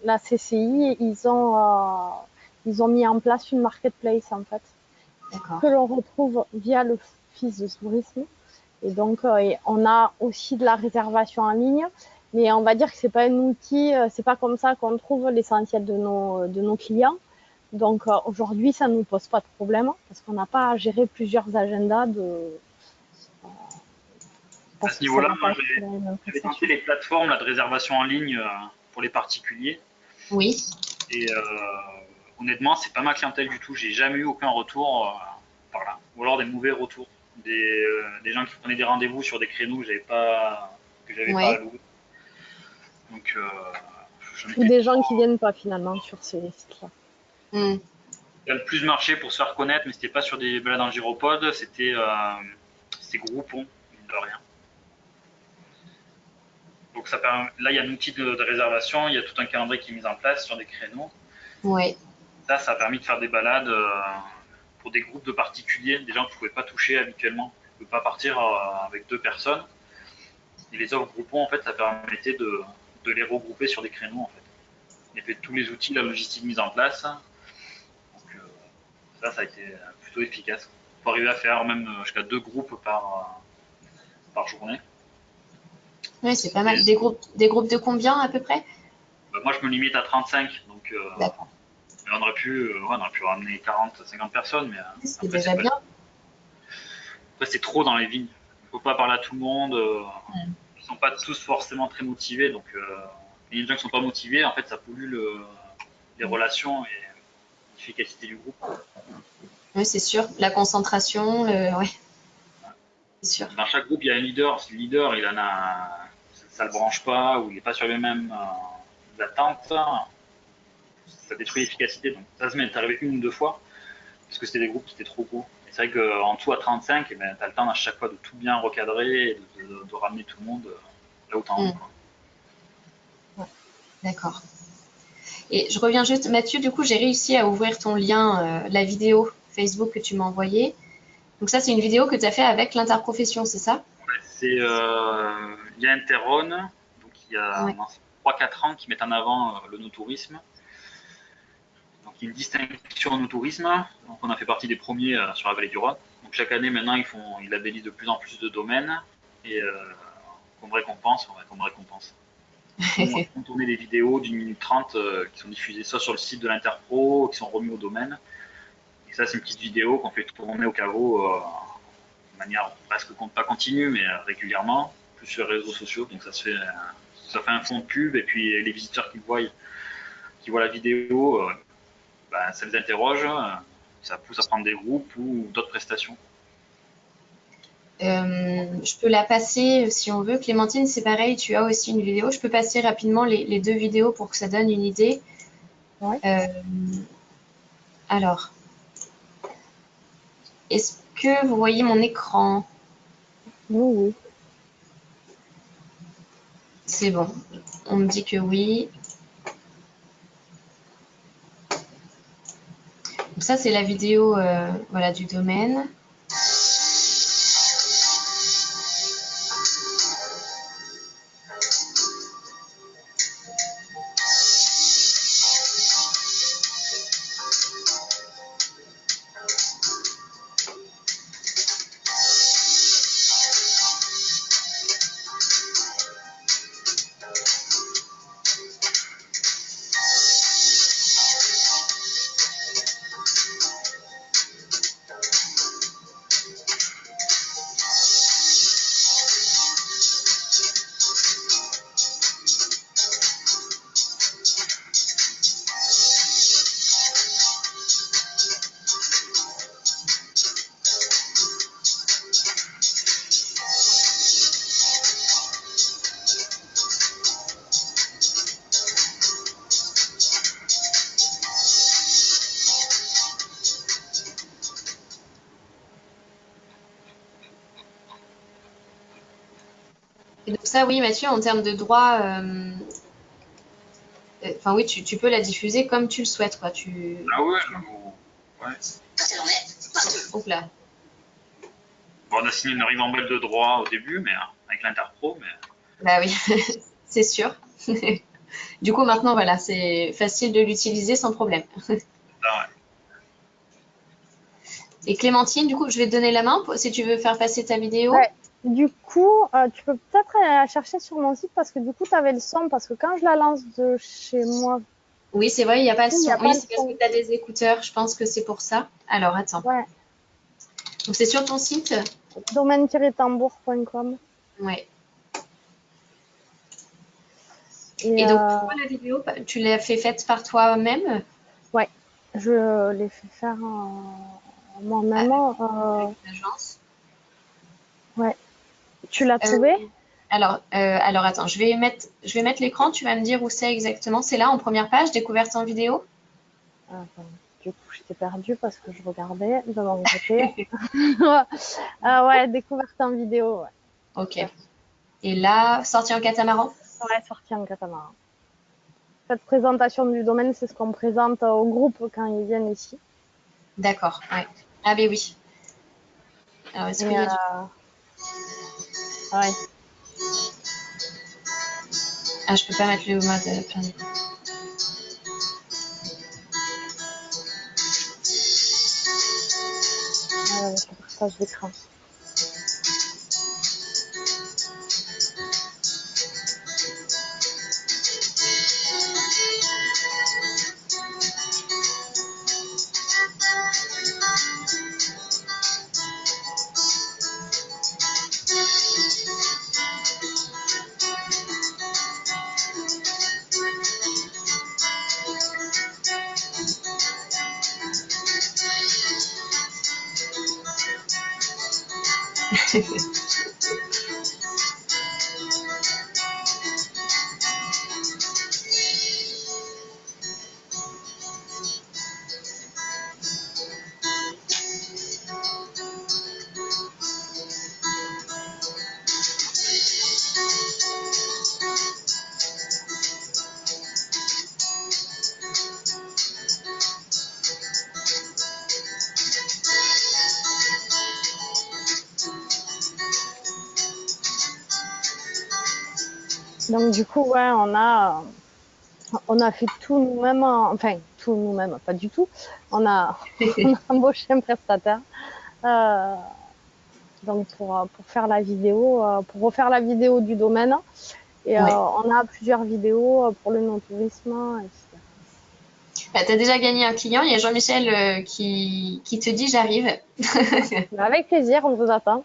Speaker 3: la CCI, ils ont mis en place une marketplace, en fait, que l'on retrouve via l'office de tourisme. Et donc, on a aussi de la réservation en ligne. Mais on va dire que c'est pas un outil, c'est pas comme ça qu'on trouve l'essentiel de nos clients. Donc aujourd'hui, ça ne nous pose pas de problème parce qu'on n'a pas à gérer plusieurs agendas
Speaker 2: À ce niveau-là, moi, j'avais tenté les plateformes là, de réservation en ligne pour les particuliers.
Speaker 1: Oui.
Speaker 2: Et honnêtement, c'est pas ma clientèle du tout. J'ai jamais eu aucun retour par là. Ou alors des mauvais retours. Des gens qui prenaient des rendez-vous sur des créneaux que j'avais pas alloués. Donc,
Speaker 3: ou des gens qui viennent pas finalement sur ces sites-là.
Speaker 1: Mm.
Speaker 2: Il y a le plus marché pour se faire connaître, mais c'était pas sur des balades en gyropode, c'était Groupon, mine de rien. Donc ça permet, là, il y a un outil de réservation, il y a tout un calendrier qui est mis en place sur des créneaux.
Speaker 1: Ouais.
Speaker 2: Ça a permis de faire des balades pour des groupes de particuliers, des gens que vous ne pouvez pas toucher habituellement. Vous ne pouvez pas partir avec 2 personnes. Et les offres Groupon, en fait, ça permettait de les regrouper sur des créneaux, en fait. Il y avait tous les outils, la logistique mise en place. Donc ça a été plutôt efficace. Il faut arriver à faire même jusqu'à 2 groupes par journée.
Speaker 1: Oui, c'est pas mal. Des groupes de combien à peu près?
Speaker 2: Moi, je me limite à 35, donc
Speaker 1: D'accord.
Speaker 2: on aurait pu ramener 40, 50 personnes, mais
Speaker 1: C'est déjà bien.
Speaker 2: Après, c'est trop dans les vignes. Il ne faut pas parler à tout le monde. Ils ne sont pas tous forcément très motivés, donc il y a des gens qui ne sont pas motivés, en fait, ça pollue les relations et l'efficacité du groupe.
Speaker 1: Oui, c'est sûr. La concentration, ouais. C'est sûr.
Speaker 2: Dans chaque groupe, il y a un leader. Si le leader, ça ne le branche pas ou il n'est pas sur les mêmes attentes, ça détruit l'efficacité. Donc ça m'est arrivé 1 ou 2 fois, parce que c'était des groupes, c'était trop gros. Et c'est vrai qu'en tout à 35, tu as le temps à chaque fois de tout bien recadrer et de ramener tout le monde là où tu as envie.
Speaker 1: Ouais. D'accord. Et je reviens juste, Mathieu, du coup, j'ai réussi à ouvrir ton lien, la vidéo Facebook que tu m'as envoyée. Donc ça, c'est une vidéo que tu as fait avec l'interprofession, c'est ça?
Speaker 2: Il y a Interron, donc il y a 3-4 ans qui mettent en avant le no-tourisme. Donc il y a une distinction au no-tourisme. Donc on a fait partie des premiers sur la vallée du Rhône. Donc chaque année maintenant ils labellisent de plus en plus de domaines et comme récompense. On a tourné des vidéos d'1 minute 30 qui sont diffusées soit sur le site de l'Interpro, qui sont remis au domaine. Et ça c'est une petite vidéo qu'on fait tourner au caveau de manière presque pas continue, mais régulièrement, plus sur les réseaux sociaux. Donc ça fait un fond de pub, et puis les visiteurs qui voient la vidéo, ça les interroge, ça pousse à prendre des groupes ou d'autres prestations.
Speaker 1: Je peux la passer si on veut. Clémentine, c'est pareil, tu as aussi une vidéo. Je peux passer rapidement les 2 vidéos pour que ça donne une idée.
Speaker 3: Ouais.
Speaker 1: Alors, est-ce que vous voyez mon écran?
Speaker 3: Oui.
Speaker 1: C'est bon. On me dit que oui. Donc ça, c'est la vidéo voilà, du domaine. Et donc ça, oui, Mathieu, en termes de droit, enfin oui, tu peux la diffuser comme tu le souhaites, quoi.
Speaker 2: Ah ouais, ouais.
Speaker 1: Oups là.
Speaker 2: Bon, on a signé une ribambelle de droits au début, mais avec l'Interpro, mais
Speaker 1: Bah oui, c'est sûr. Du coup, maintenant, voilà, c'est facile de l'utiliser sans problème.
Speaker 2: ah
Speaker 1: Et Clémentine, du coup, je vais te donner la main si tu veux faire passer ta vidéo.
Speaker 3: Ouais. Du coup, tu peux peut-être aller la chercher sur mon site parce que du coup, tu avais le son. Parce que quand je la lance de chez moi,
Speaker 1: Oui, c'est vrai, il n'y a pas le
Speaker 3: il n'y
Speaker 1: son.
Speaker 3: a
Speaker 1: Oui,
Speaker 3: pas le
Speaker 1: c'est parce que
Speaker 3: son.
Speaker 1: tu as des écouteurs. Je pense que c'est pour ça. Alors, attends.
Speaker 3: Ouais.
Speaker 1: Donc, c'est sur ton site?
Speaker 3: Domaine-tambour.com.
Speaker 1: Ouais.
Speaker 3: Et
Speaker 1: Et donc, toi, la vidéo, tu l'as fait faite par toi-même?
Speaker 3: ouais, je l'ai fait faire moi-même.
Speaker 1: Avec une agence?
Speaker 3: Ouais. Tu l'as
Speaker 1: Euh,
Speaker 3: trouvé?
Speaker 1: alors, attends, je vais mettre l'écran. Tu vas me dire où c'est exactement. C'est là, en première page, découverte en vidéo.
Speaker 3: Attends, du coup, j'étais perdue parce que je regardais de mon côté. Ouais, découverte en vidéo. Ouais.
Speaker 1: Ok. Et là, sortie en catamaran.
Speaker 3: Ouais, sortie en catamaran. Cette présentation du domaine, c'est ce qu'on présente au groupe quand ils viennent ici.
Speaker 1: D'accord. Ouais. Ah, ben oui. Alors, est-ce
Speaker 3: Et
Speaker 1: qu'il y a du...
Speaker 3: ouais.
Speaker 1: Ah, je peux pas mettre le mode plein d'écran.
Speaker 3: Avec le partage d'écran. Donc du coup, ouais, on a fait tout nous-mêmes, enfin tout nous-mêmes, pas du tout. On a, on a embauché un prestataire. Donc pour faire la vidéo, pour refaire la vidéo du domaine. Et
Speaker 1: Ouais.
Speaker 3: on a plusieurs vidéos pour le non-tourisme, etc.
Speaker 1: Bah, tu as déjà gagné un client. Il y a Jean-Michel qui te dit j'arrive.
Speaker 3: Avec plaisir, on vous attend.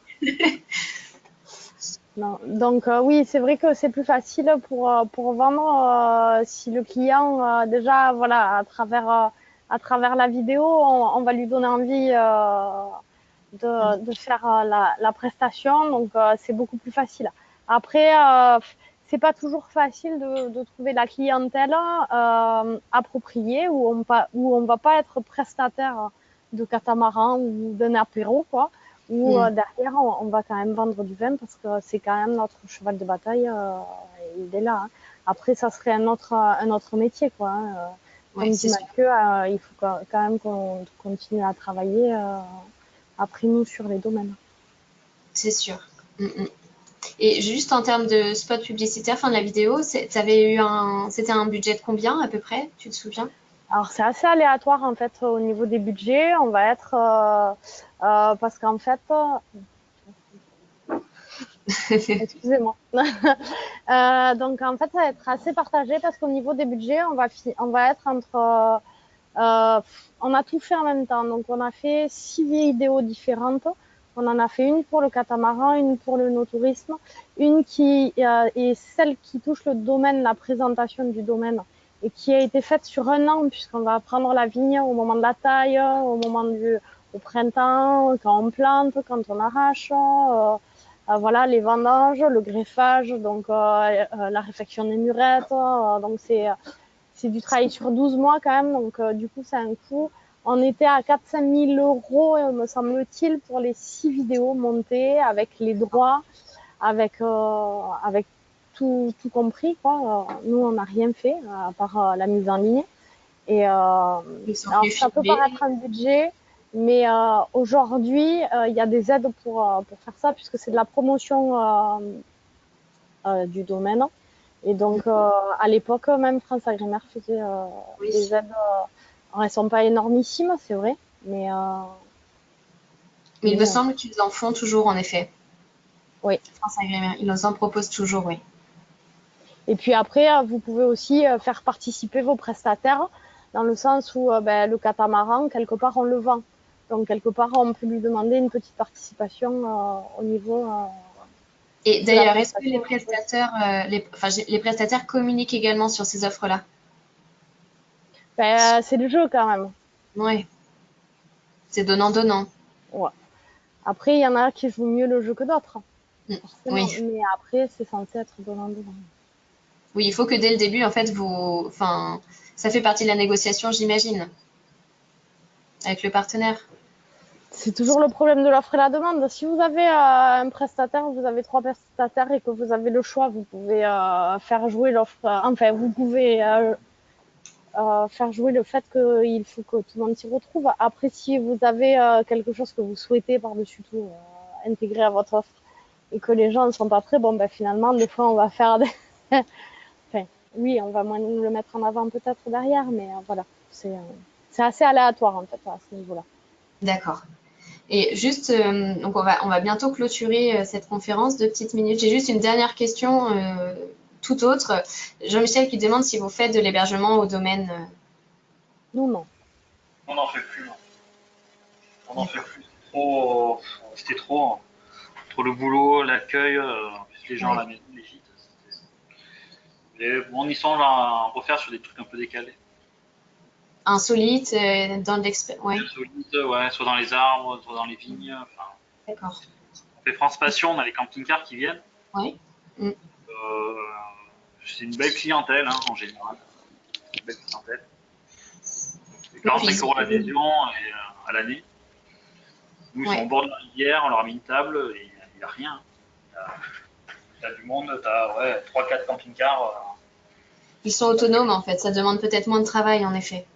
Speaker 3: Non. Donc oui, c'est vrai que c'est plus facile pour vendre si le client déjà voilà à travers la vidéo, on va lui donner envie de faire la prestation, donc c'est beaucoup plus facile. Après, c'est pas toujours facile de trouver la clientèle appropriée où on va pas être prestataire de catamaran ou d'un apéro quoi. Où derrière on va quand même vendre du vin parce que c'est quand même notre cheval de bataille, il est là. Hein. Après, ça serait un autre métier quoi. Hein.
Speaker 1: Ouais,
Speaker 3: Comme dit
Speaker 1: c'est sûr.
Speaker 3: Mathieu, il faut quand même qu'on continue à travailler après nous sur les domaines.
Speaker 1: C'est sûr. Et juste en termes de spot publicitaire, fin de la vidéo, c'était un budget de combien à peu près? Tu te souviens?
Speaker 3: Alors c'est assez aléatoire en fait au niveau des budgets. On va être parce qu'en fait, excusez-moi. Donc en fait, ça va être assez partagé parce qu'au niveau des budgets, on va être entre on a tout fait en même temps. Donc, on a fait 6 vidéos différentes. On en a fait une pour le catamaran, une pour le no-tourisme, une qui est celle qui touche le domaine, la présentation du domaine, et qui a été faite sur un an, puisqu'on va prendre la vigne au moment de la taille, au printemps, quand on plante, quand on arrache, voilà, les vendanges, le greffage, donc la réfection des murettes. Donc, c'est du travail sur 12 mois quand même, donc du coup, c'est un coût. On était à 4 000 à 5 000 euros, me semble-t-il, pour les 6 vidéos montées avec les droits. avec tout compris, quoi. Nous, on n'a rien fait à part la mise en ligne. Et alors, ça peut paraître un budget, mais aujourd'hui, il y a des aides pour faire ça, puisque c'est de la promotion du domaine. Et donc, à l'époque, même France Agrimaire faisait des aides. Elles ne sont pas énormissimes, c'est vrai, mais
Speaker 1: il me semble qu'ils en font toujours, en effet.
Speaker 3: Oui.
Speaker 1: France Agrimaire, ils nous en proposent toujours, oui.
Speaker 3: Et puis après, vous pouvez aussi faire participer vos prestataires, dans le sens où le catamaran, quelque part, on le vend. Donc, quelque part, on peut lui demander une petite participation au niveau.
Speaker 1: Et d'ailleurs, est-ce que les prestataires communiquent également sur ces offres-là?
Speaker 3: C'est le jeu quand même.
Speaker 1: Oui. C'est donnant-donnant.
Speaker 3: Ouais. Après, il y en a qui jouent mieux le jeu que d'autres.
Speaker 1: Oui.
Speaker 3: Mais après, c'est censé être donnant-donnant.
Speaker 1: Oui, il faut que dès le début, en fait, ça fait partie de la négociation, j'imagine, avec le partenaire.
Speaker 3: C'est toujours le problème de l'offre et la demande. Si vous avez un prestataire, vous avez 3 prestataires et que vous avez le choix, vous pouvez faire jouer l'offre. Enfin, vous pouvez faire jouer le fait qu'il faut que tout le monde s'y retrouve. Après, si vous avez quelque chose que vous souhaitez par-dessus tout intégrer à votre offre et que les gens ne sont pas prêts, finalement, des fois, on va faire des... enfin, oui, on va moins le mettre en avant peut-être derrière, mais voilà, c'est assez aléatoire, en fait, à ce niveau-là.
Speaker 1: D'accord. Et juste, donc on va bientôt clôturer cette conférence, 2 petites minutes. J'ai juste une dernière question, tout autre. Jean-Michel qui demande si vous faites de l'hébergement au domaine.
Speaker 3: Non.
Speaker 2: On n'en fait plus. On n'en fait plus. C'était trop. Entre le boulot, l'accueil, les gens à la maison, les gîtes. Et on y songe à refaire sur des trucs un peu décalés.
Speaker 1: Insolite, dans l'expérience. Ouais.
Speaker 2: Insolite, ouais, soit dans les arbres, soit dans les vignes. Enfin,
Speaker 1: d'accord.
Speaker 2: On fait France Passion, on a les camping-cars qui viennent.
Speaker 1: Oui.
Speaker 2: C'est une belle clientèle en général. Une belle clientèle. C'est 45 € l'adhésion à l'année. Nous, ils sont au bord de la rivière, on leur a mis une table et il n'y a rien. Il y a du monde, tu as 3-4 camping-cars.
Speaker 1: Ils sont autonomes en fait, ça demande peut-être moins de travail en effet.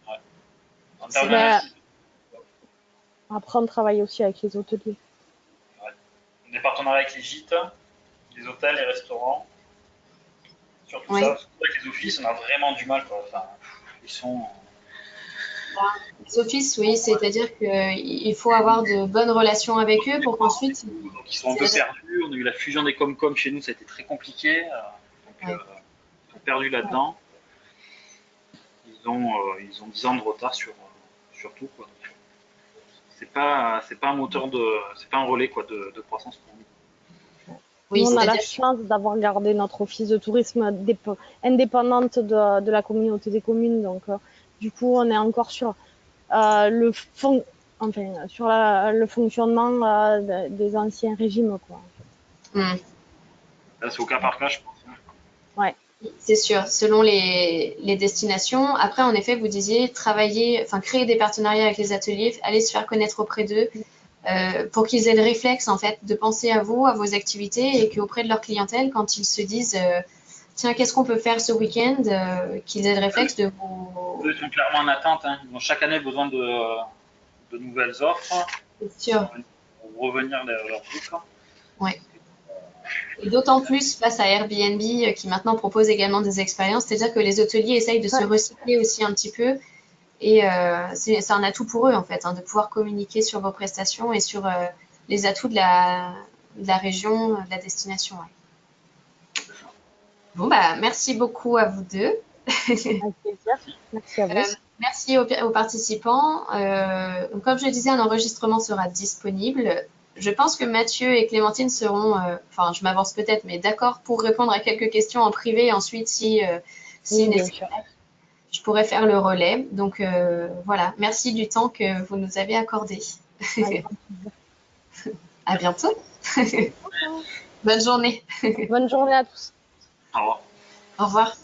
Speaker 2: Ouais.
Speaker 3: Après, on travaille aussi avec les hôteliers.
Speaker 2: Ouais. On a des partenariats avec les gîtes, les hôtels, les restaurants. Surtout ça, avec les offices, on a vraiment du mal. Enfin, ils sont.
Speaker 1: Les offices, oui, c'est-à-dire qu'il faut avoir de bonnes relations avec eux pour qu'ensuite.
Speaker 2: Donc, ils sont un peu perdus. On a eu la fusion des Comcom chez nous, ça a été très compliqué. Ils sont perdus là-dedans. Ils ont 10 ans de retard sur tout. Quoi. C'est pas un moteur c'est pas un relais de croissance pour nous.
Speaker 3: Oui, nous, on a la chance d'avoir gardé notre office de tourisme indépendante de la communauté des communes. Donc, du coup, on est encore sur le fonctionnement des anciens régimes. Quoi.
Speaker 2: Là, c'est au cas par cas, je pense.
Speaker 3: Ouais.
Speaker 1: C'est sûr, selon les destinations. Après, en effet, vous disiez créer des partenariats avec les ateliers, aller se faire connaître auprès d'eux, pour qu'ils aient le réflexe en fait de penser à vous, à vos activités, et qu'auprès de leur clientèle, quand ils se disent tiens, qu'est-ce qu'on peut faire ce week-end, qu'ils aient le réflexe de vous.
Speaker 2: Eux, ils sont clairement en attente. Ils ont chaque année besoin de nouvelles offres.
Speaker 1: C'est sûr.
Speaker 2: Pour revenir leur truc.
Speaker 1: Ouais. Et d'autant plus face à Airbnb qui maintenant propose également des expériences, c'est-à-dire que les hôteliers essayent de se recycler aussi un petit peu. Et c'est un atout pour eux, en fait, de pouvoir communiquer sur vos prestations et sur les atouts de la région, de la destination. Ouais. Bon, merci beaucoup à vous deux.
Speaker 3: Avec plaisir. Merci à vous.
Speaker 1: Merci aux participants. Donc, comme je le disais, un enregistrement sera disponible. Je pense que Mathieu et Clémentine seront, je m'avance peut-être, mais d'accord pour répondre à quelques questions en privé. Ensuite, si nécessaire, je pourrais faire le relais. Donc voilà, merci du temps que vous nous avez accordé. À bientôt. Bonne journée.
Speaker 3: Bonne journée à tous.
Speaker 2: Au revoir.
Speaker 1: Au revoir.